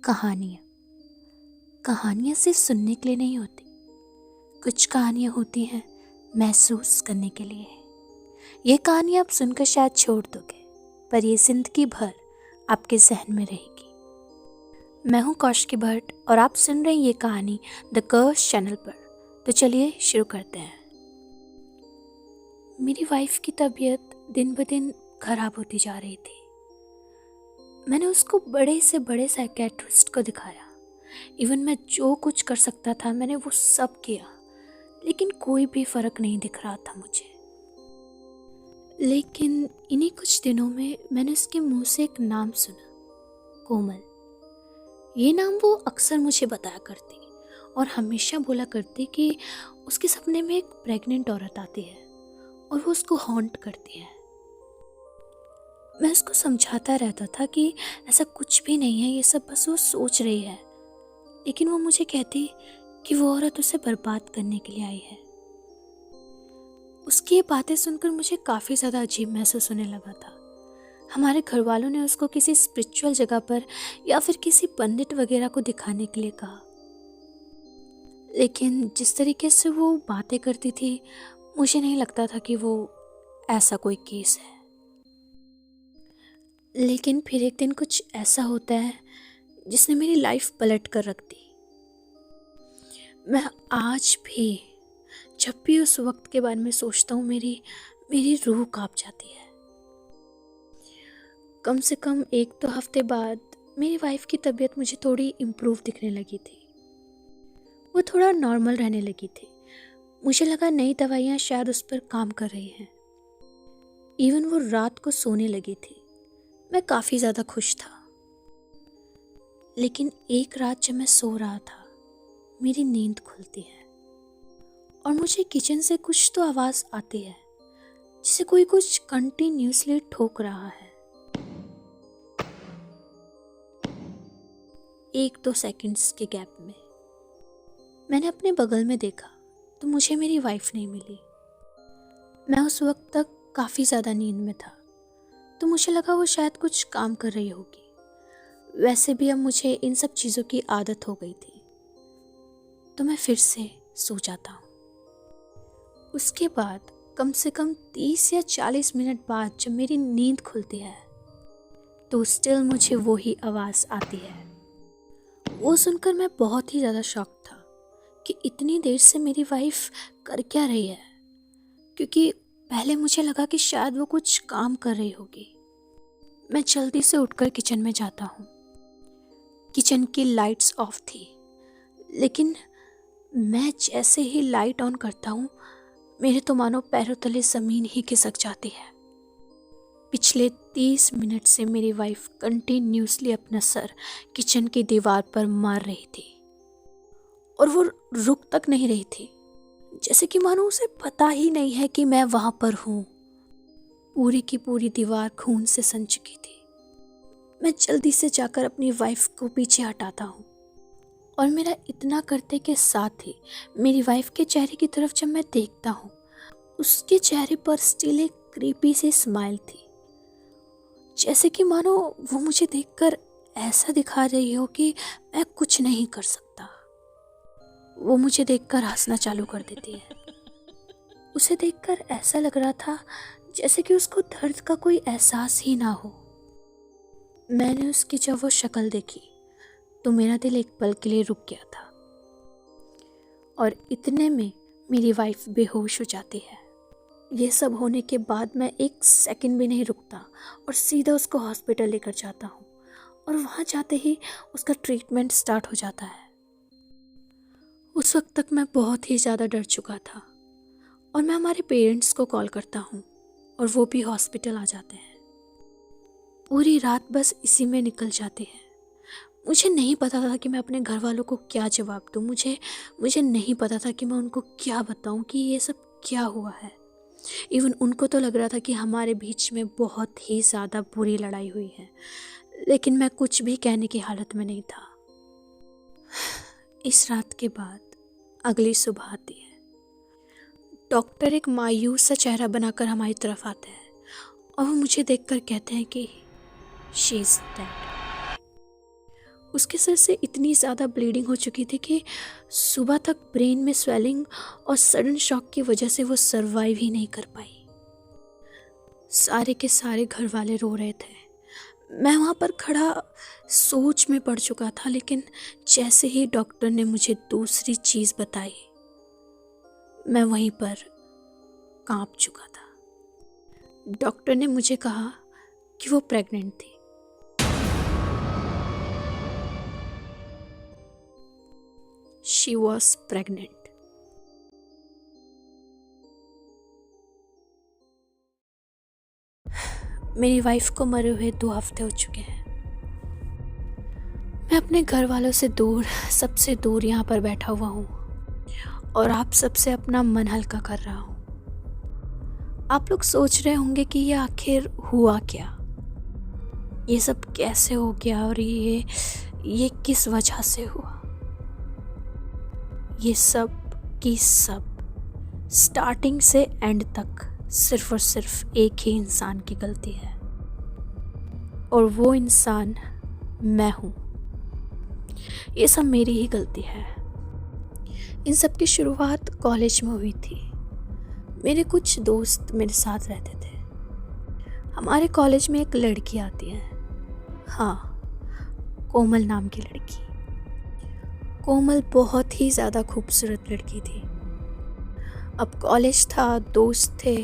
कहानियाँ कहानियाँ सिर्फ सुनने के लिए नहीं होती। कुछ कहानियाँ होती हैं महसूस करने के लिए। ये कहानी आप सुनकर शायद छोड़ दोगे, पर ये जिंदगी भर आपके जहन में रहेगी। मैं हूँ कौशिकी भट्ट और आप सुन रहे हैं ये कहानी द कर्स चैनल पर। तो चलिए शुरू करते हैं। मेरी वाइफ की तबीयत दिन ब दिन खराब होती जा रही थी। मैंने उसको बड़े से बड़े साइकेट्रिस्ट को दिखाया। इवन मैं जो कुछ कर सकता था मैंने वो सब किया, लेकिन कोई भी फ़र्क नहीं दिख रहा था मुझे। लेकिन इन्हीं कुछ दिनों में मैंने उसके मुंह से एक नाम सुना, कोमल। ये नाम वो अक्सर मुझे बताया करती और हमेशा बोला करती कि उसके सपने में एक प्रेग्नेंट औरत आती है और वो उसको हॉन्ट करती है। मैं उसको समझाता रहता था कि ऐसा कुछ भी नहीं है, ये सब बस वो सोच रही है, लेकिन वो मुझे कहती कि वो औरत उसे बर्बाद करने के लिए आई है। उसकी ये बातें सुनकर मुझे काफ़ी ज़्यादा अजीब महसूस होने लगा था। हमारे घर वालों ने उसको किसी स्पिरिचुअल जगह पर या फिर किसी पंडित वगैरह को दिखाने के लिए कहा, लेकिन जिस तरीके से वो बातें करती थी मुझे नहीं लगता था कि वो ऐसा कोई केस है। लेकिन फिर एक दिन कुछ ऐसा होता है जिसने मेरी लाइफ पलट कर रख दी। मैं आज भी जब भी उस वक्त के बारे में सोचता हूँ मेरी रूह कांप जाती है। कम से कम 1-2 हफ्ते बाद मेरी वाइफ की तबीयत मुझे थोड़ी इम्प्रूव दिखने लगी थी। वो थोड़ा नॉर्मल रहने लगी थी। मुझे लगा नई दवाइयाँ शायद उस पर काम कर रही हैं। इवन वो रात को सोने लगी थी। मैं काफ़ी ज़्यादा खुश था। लेकिन एक रात जब मैं सो रहा था मेरी नींद खुलती है और मुझे किचन से कुछ तो आवाज़ आती है, जिसे कोई कुछ कंटिन्यूसली ठोक रहा है। 1-2 सेकंड्स के गैप में मैंने अपने बगल में देखा तो मुझे मेरी वाइफ नहीं मिली। मैं उस वक्त तक काफ़ी ज़्यादा नींद में था, तो मुझे लगा वो शायद कुछ काम कर रही होगी। वैसे भी अब मुझे इन सब चीज़ों की आदत हो गई थी, तो मैं फिर से सो जाता हूँ। उसके बाद कम से कम 30 या 40 मिनट बाद जब मेरी नींद खुलती है तो स्टिल मुझे वो ही आवाज़ आती है। वो सुनकर मैं बहुत ही ज़्यादा शॉक था कि इतनी देर से मेरी वाइफ कर क्या रही है, क्योंकि पहले मुझे लगा कि शायद वो कुछ काम कर रही होगी। मैं जल्दी से उठकर किचन में जाता हूँ। किचन की लाइट्स ऑफ थी, लेकिन मैं जैसे ही लाइट ऑन करता हूँ मेरे तो मानो पैरों तले ज़मीन ही खिसक जाती है। पिछले 30 मिनट से मेरी वाइफ कंटिन्यूसली अपना सर किचन की दीवार पर मार रही थी और वो रुक तक नहीं रही थी, जैसे कि मानो उसे पता ही नहीं है कि मैं वहाँ पर हूँ। पूरी की पूरी दीवार खून से सन चुकी थी। मैं जल्दी से जाकर अपनी वाइफ को पीछे हटाता हूँ और मेरा इतना करते के साथ ही मेरी वाइफ के चेहरे की तरफ जब मैं देखता हूँ उसके चेहरे पर स्टिल एक क्रीपी सी स्माइल थी, जैसे कि मानो वो मुझे देखकर ऐसा दिखा रही हो कि मैं कुछ नहीं कर सकता। वो मुझे देखकर हंसना चालू कर देती है। उसे देखकर ऐसा लग रहा था जैसे कि उसको दर्द का कोई एहसास ही ना हो। मैंने उसकी जब वो शक्ल देखी तो मेरा दिल एक पल के लिए रुक गया था और इतने में मेरी वाइफ बेहोश हो जाती है। ये सब होने के बाद मैं 1 सेकंड भी नहीं रुकता और सीधा उसको हॉस्पिटल लेकर जाता हूँ और वहाँ जाते ही उसका ट्रीटमेंट स्टार्ट हो जाता है। उस वक्त तक मैं बहुत ही ज़्यादा डर चुका था और मैं हमारे पेरेंट्स को कॉल करता हूँ और वो भी हॉस्पिटल आ जाते हैं। पूरी रात बस इसी में निकल जाती है। मुझे नहीं पता था कि मैं अपने घर वालों को क्या जवाब दूँ। मुझे नहीं पता था कि मैं उनको क्या बताऊँ कि ये सब क्या हुआ है। इवन उनको तो लग रहा था कि हमारे बीच में बहुत ही ज़्यादा बुरी लड़ाई हुई है, लेकिन मैं कुछ भी कहने की हालत में नहीं था। इस रात के बाद अगली सुबह आती है। डॉक्टर एक मायूस सा चेहरा बनाकर हमारी तरफ आते हैं और वो मुझे देखकर कहते हैं कि शी इज़ डेड। उसके सर से इतनी ज़्यादा ब्लीडिंग हो चुकी थी कि सुबह तक ब्रेन में स्वेलिंग और सडन शॉक की वजह से वो सरवाइव ही नहीं कर पाई। सारे के सारे घर वाले रो रहे थे। मैं वहाँ पर खड़ा सोच में पड़ चुका था, लेकिन जैसे ही डॉक्टर ने मुझे दूसरी चीज़ बताई, मैं वहीं पर कांप चुका था। डॉक्टर ने मुझे कहा कि वो प्रेग्नेंट थी। She was pregnant. मेरी वाइफ को मरे हुए 2 हफ्ते हो चुके हैं। मैं अपने घर वालों से दूर, सबसे दूर यहाँ पर बैठा हुआ हूँ और आप सबसे अपना मन हल्का कर रहा हूँ। आप लोग सोच रहे होंगे कि ये आखिर हुआ क्या, ये सब कैसे हो गया और ये किस वजह से हुआ। ये सब की सब स्टार्टिंग से एंड तक सिर्फ और सिर्फ एक ही इंसान की गलती है, और वो इंसान मैं हूँ। ये सब मेरी ही गलती है। इन सब की शुरुआत कॉलेज में हुई थी। मेरे कुछ दोस्त मेरे साथ रहते थे। हमारे कॉलेज में एक लड़की आती है, हाँ, कोमल नाम की लड़की। कोमल बहुत ही ज़्यादा खूबसूरत लड़की थी। अब कॉलेज था, दोस्त थे,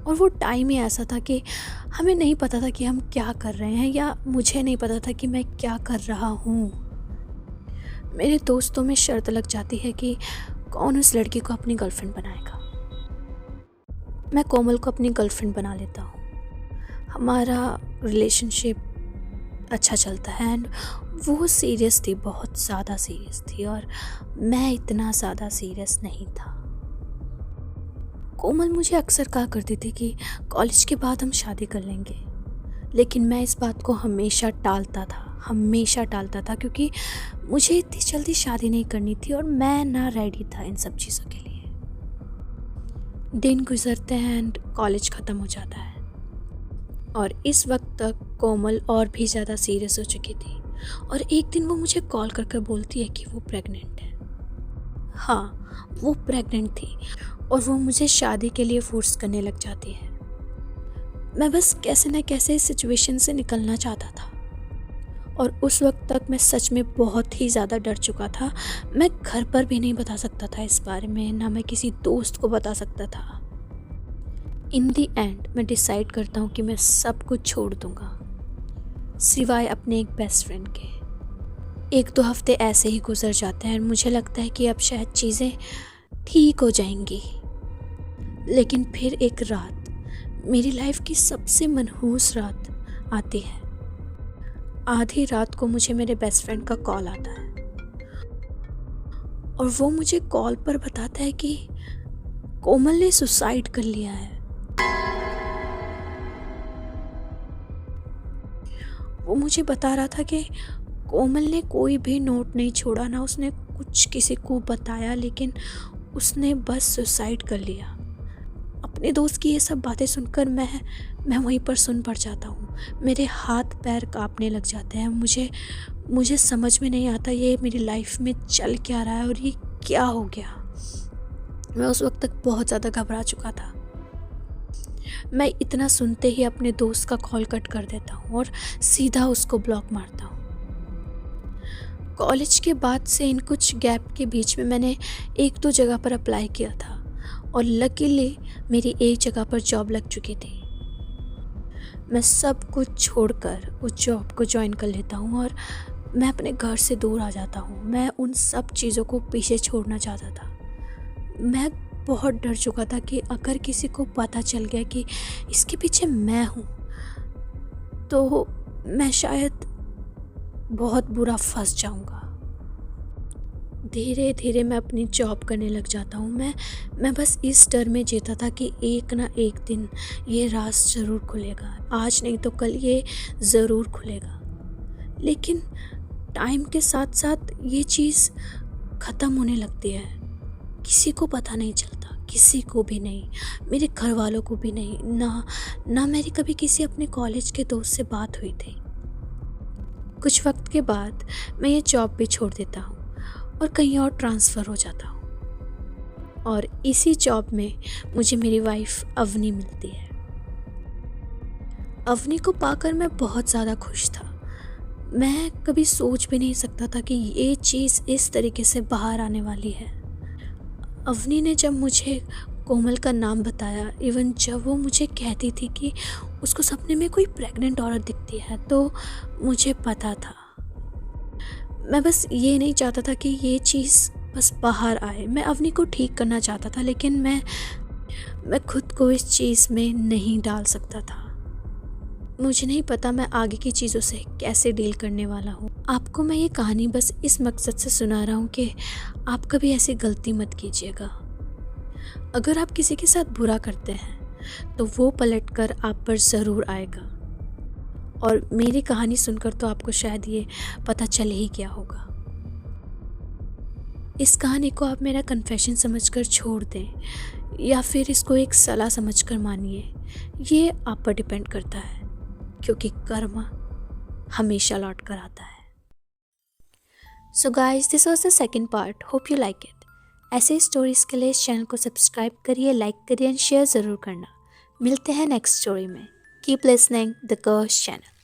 और वो टाइम ही ऐसा था कि हमें नहीं पता था कि हम क्या कर रहे हैं, या मुझे नहीं पता था कि मैं क्या कर रहा हूँ। मेरे दोस्तों में शर्त लग जाती है कि कौन उस लड़की को अपनी गर्लफ्रेंड बनाएगा। मैं कोमल को अपनी गर्लफ्रेंड बना लेता हूँ। हमारा रिलेशनशिप अच्छा चलता है एंड वो सीरियस थी, बहुत ज़्यादा सीरियस थी, और मैं इतना ज़्यादा सीरियस नहीं था। कोमल मुझे अक्सर कहा करती थी कि कॉलेज के बाद हम शादी कर लेंगे, लेकिन मैं इस बात को हमेशा टालता था, क्योंकि मुझे इतनी जल्दी शादी नहीं करनी थी और मैं ना रेडी था इन सब चीज़ों के लिए। दिन गुजरते हैं एंड कॉलेज ख़त्म हो जाता है, और इस वक्त तक कोमल और भी ज़्यादा सीरियस हो चुकी थी, और एक दिन वो मुझे कॉल कर बोलती है कि वो प्रेग्नेंट है। हाँ, वो प्रेग्नेंट थी और वो मुझे शादी के लिए फोर्स करने लग जाती है। मैं बस कैसे न कैसे इस सिचुएशन से निकलना चाहता था, और उस वक्त तक मैं सच में बहुत ही ज़्यादा डर चुका था। मैं घर पर भी नहीं बता सकता था इस बारे में, ना मैं किसी दोस्त को बता सकता था। इन दी एंड मैं डिसाइड करता हूँ कि मैं सब कुछ छोड़ दूँगा, सिवाय अपने एक बेस्ट फ्रेंड के। 1-2 हफ्ते ऐसे ही गुजर जाते हैं और मुझे लगता है कि अब शायद चीज़ें ठीक हो जाएंगी। लेकिन फिर एक रात, मेरी लाइफ की सबसे मनहूस रात आती है। आधी रात को मुझे मेरे बेस्ट फ्रेंड का कॉल आता है, और वो मुझे कॉल पर बताता है कि कोमल ने सुसाइड कर लिया है। वो मुझे बता रहा था कि कोमल ने कोई भी नोट नहीं छोड़ा, ना उसने कुछ किसी को बताया, लेकिन उसने बस सुसाइड कर लिया। अपने दोस्त की ये सब बातें सुनकर मैं वहीं पर सुन पड़ जाता हूँ। मेरे हाथ पैर कांपने लग जाते हैं। मुझे समझ में नहीं आता ये मेरी लाइफ में चल क्या रहा है और ये क्या हो गया। मैं उस वक्त तक बहुत ज़्यादा घबरा चुका था। मैं इतना सुनते ही अपने दोस्त का कॉल कट कर देता हूँ और सीधा उसको ब्लॉक मारता हूँ। कॉलेज के बाद से इन कुछ गैप के बीच में मैंने 1-2 जगह पर अप्लाई किया था, और लकीली मेरी एक जगह पर जॉब लग चुकी थी। मैं सब कुछ छोड़कर उस जॉब को ज्वाइन कर लेता हूँ और मैं अपने घर से दूर आ जाता हूँ। मैं उन सब चीज़ों को पीछे छोड़ना चाहता था। मैं बहुत डर चुका था कि अगर किसी को पता चल गया कि इसके पीछे मैं हूँ, तो मैं शायद बहुत बुरा फंस जाऊँगा। धीरे धीरे मैं अपनी जॉब करने लग जाता हूँ। मैं बस इस डर में जीता था कि एक ना एक दिन ये राज ज़रूर खुलेगा, आज नहीं तो कल ये ज़रूर खुलेगा। लेकिन टाइम के साथ साथ ये चीज़ ख़त्म होने लगती है। किसी को पता नहीं चलता, किसी को भी नहीं, मेरे घर वालों को भी नहीं, ना मेरी कभी किसी अपने कॉलेज के दोस्त से बात हुई थी। कुछ वक्त के बाद मैं ये जॉब भी छोड़ देता हूँ और कहीं और ट्रांसफ़र हो जाता हूँ। और इसी जॉब में मुझे मेरी वाइफ अवनी मिलती है। अवनी को पाकर मैं बहुत ज़्यादा खुश था। मैं कभी सोच भी नहीं सकता था कि ये चीज़ इस तरीके से बाहर आने वाली है। अवनी ने जब मुझे कोमल का नाम बताया, इवन जब वो मुझे कहती थी कि उसको सपने में कोई प्रेग्नेंट औरत दिखती है, तो मुझे पता था। मैं बस ये नहीं चाहता था कि ये चीज़ बस बाहर आए। मैं अवनी को ठीक करना चाहता था, लेकिन मैं खुद को इस चीज़ में नहीं डाल सकता था। मुझे नहीं पता मैं आगे की चीज़ों से कैसे डील करने वाला हूँ। आपको मैं ये कहानी बस इस मकसद से सुना रहा हूँ कि आप कभी ऐसी गलती मत कीजिएगा। अगर आप किसी के साथ बुरा करते हैं तो वो पलटकर आप पर ज़रूर आएगा। और मेरी कहानी सुनकर तो आपको शायद ये पता चल ही गया होगा। इस कहानी को आप मेरा कन्फेशन समझकर छोड़ दें या फिर इसको एक सलाह समझकर मानिए, ये आप पर डिपेंड करता है, क्योंकि कर्म हमेशा लौट कर आता है। So guys, this was the second part. Hope you like it. ऐसे स्टोरीज़ के लिए इस चैनल को सब्सक्राइब करिए, लाइक करिए एंड शेयर ज़रूर करना। मिलते हैं नेक्स्ट स्टोरी में। Keep listening the curse channel.